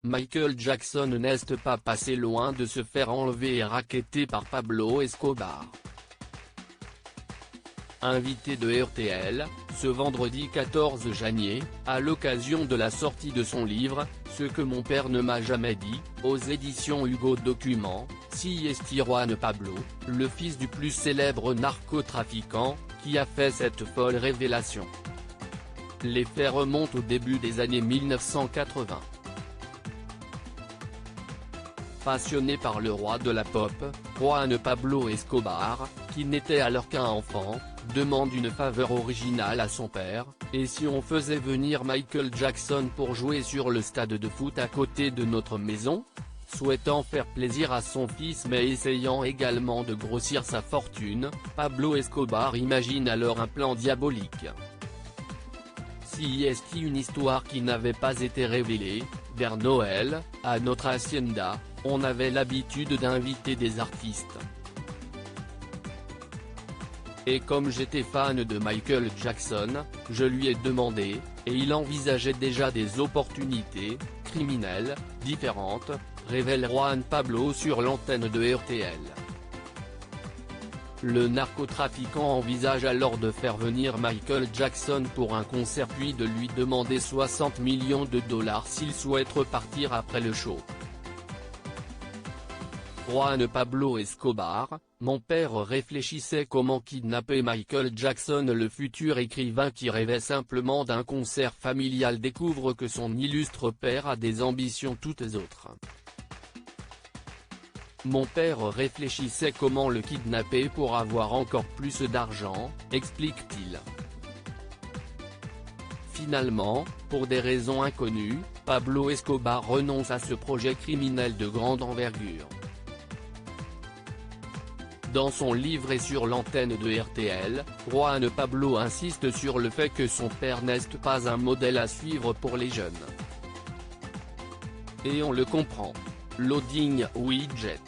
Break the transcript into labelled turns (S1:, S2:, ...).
S1: Michael Jackson n'est pas passé loin de se faire enlever et racketter par Pablo Escobar. Invité de RTL, ce vendredi 14 janvier, à l'occasion de la sortie de son livre « Ce que mon père ne m'a jamais dit », aux éditions Hugo Document, si est Juan Pablo, le fils du plus célèbre narcotrafiquant, qui a fait cette folle révélation. Les faits remontent au début des années 1980. Passionné par le roi de la pop, Juan Pablo Escobar, qui n'était alors qu'un enfant, demande une faveur originale à son père: et si on faisait venir Michael Jackson pour jouer sur le stade de foot à côté de notre maison? Souhaitant faire plaisir à son fils mais essayant également de grossir sa fortune, Pablo Escobar imagine alors un plan diabolique. Si est une histoire qui n'avait pas été révélée. Vers Noël, à notre hacienda, on avait l'habitude d'inviter des artistes. Et comme j'étais fan de Michael Jackson, je lui ai demandé, et il envisageait déjà des opportunités criminelles différentes, révèle Juan Pablo sur l'antenne de RTL. Le narcotrafiquant envisage alors de faire venir Michael Jackson pour un concert puis de lui demander 60 millions de dollars s'il souhaite repartir après le show. Juan Pablo Escobar: mon père réfléchissait comment kidnapper Michael Jackson. Le futur écrivain qui rêvait simplement d'un concert familial découvre que son illustre père a des ambitions toutes autres. Mon père réfléchissait comment le kidnapper pour avoir encore plus d'argent, explique-t-il. Finalement, pour des raisons inconnues, Pablo Escobar renonce à ce projet criminel de grande envergure. Dans son livre et sur l'antenne de RTL, Juan Pablo insiste sur le fait que son père n'est pas un modèle à suivre pour les jeunes. Et on le comprend. Loading widget.